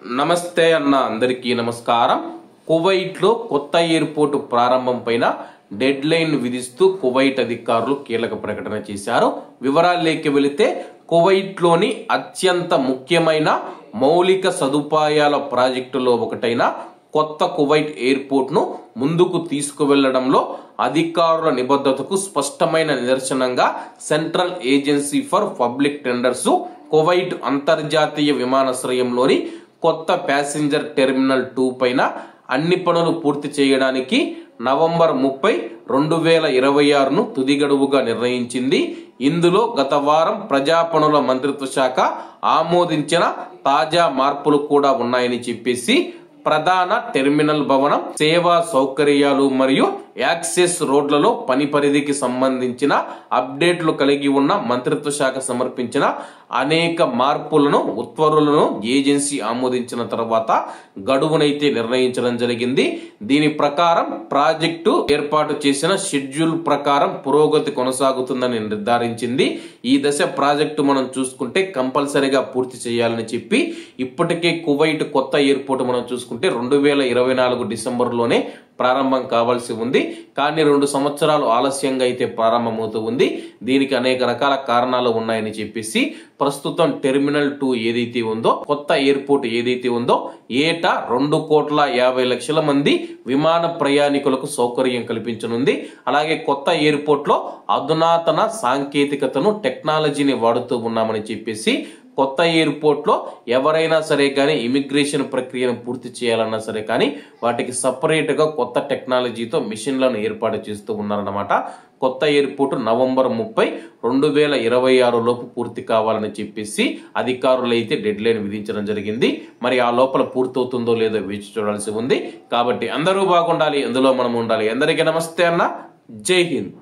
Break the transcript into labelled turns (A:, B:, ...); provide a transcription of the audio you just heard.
A: నమస్తే అన్న అందరికీ నమస్కారం. కువైట్ లో కొత్త ఎయిర్పోర్ట్ ప్రారంభం పైన డెడ్ లైన్ విధిస్తూ కువైట్ అధికారులు కీలక ప్రకటన చేశారు. వివరాల్లోకి వెళితే కువైట్ లోని అత్యంత ముఖ్యమైన మౌలిక సదుపాయాల ప్రాజెక్టులో ఒకటైన కొత్త కువైట్ ఎయిర్పోర్ట్ ను ముందుకు తీసుకువెళ్లడంలో అధికారుల నిబద్ధతకు స్పష్టమైన నిదర్శనంగా central agency for public tenders Kuwait అంతర్జాతీయ విమానాశ్రయంలోని కొత్త ప్యాసింజర్ టెర్మినల్ 2 పైన అన్ని పనులు పూర్తి చేయడానికి నవంబర్ 30, 2026ను తుది గడువుగా నిర్ణయించింది. ఇందులో గత వారం ప్రజాపనుల మంత్రిత్వ శాఖ ఆమోదించిన తాజా మార్పులు కూడా ఉన్నాయని చెప్పేసి ప్రధాన టెర్మినల్ భవనం, సేవా సౌకర్యాలు మరియు యాక్సెస్ రోడ్లలో పని పరిధికి సంబంధించిన అప్డేట్లు కలిగి ఉన్న మంత్రిత్వ శాఖ సమర్పించిన అనేక మార్పులను ఉత్తర్వులను ఏజెన్సీ ఆమోదించిన తర్వాత గడువునైతే నిర్ణయించడం జరిగింది. దీని ప్రకారం ప్రాజెక్టు ఏర్పాటు చేసిన షెడ్యూల్ ప్రకారం పురోగతి కొనసాగుతుందని నిర్ధారించింది. ఈ దశ ప్రాజెక్టు మనం చూసుకుంటే కంపల్సరీగా పూర్తి చేయాలని చెప్పి ఇప్పటికే కువైట్ కొత్త ఎయిర్పోర్ట్ మనం చూసుకుంటే 2024 డిసెంబర్లోనే ప్రారంభం కావాల్సి ఉంది. కానీ 2 సంవత్సరాలు ఆలస్యంగా అయితే ప్రారంభమవుతూ ఉంది. దీనికి అనేక రకాల కారణాలు ఉన్నాయని చెప్పేసి ప్రస్తుతం టెర్మినల్ 2 ఏదైతే ఉందో, కొత్త ఎయిర్పోర్ట్ ఏదైతే ఉందో, ఏటా 2,50,00,000 మంది విమాన ప్రయాణికులకు సౌకర్యం కల్పించనుంది. అలాగే కొత్త ఎయిర్పోర్ట్ లో అధునాతన సాంకేతికతను, టెక్నాలజీని వాడుతూ ఉన్నామని చెప్పేసి కొత్త ఎయిర్పోర్ట్ లో ఎవరైనా సరే కానీ ఇమిగ్రేషన్ ప్రక్రియను పూర్తి చేయాలన్నా సరే కానీ వాటికి సపరేట్ గా కొత్త టెక్నాలజీతో మిషన్లను ఏర్పాటు చేస్తూ ఉన్నారన్నమాట. కొత్త ఎయిర్పోర్ట్ నవంబర్ 30, 2026 లోపు పూర్తి కావాలని చెప్పేసి అధికారులు అయితే డెడ్ లైన్ విధించడం జరిగింది. మరి ఆ లోపల పూర్తవుతుందో లేదో వేచి చూడాల్సి ఉంది. కాబట్టి అందరూ బాగుండాలి, అందులో మనం ఉండాలి. అందరికీ నమస్తే అన్న, జై హింద్.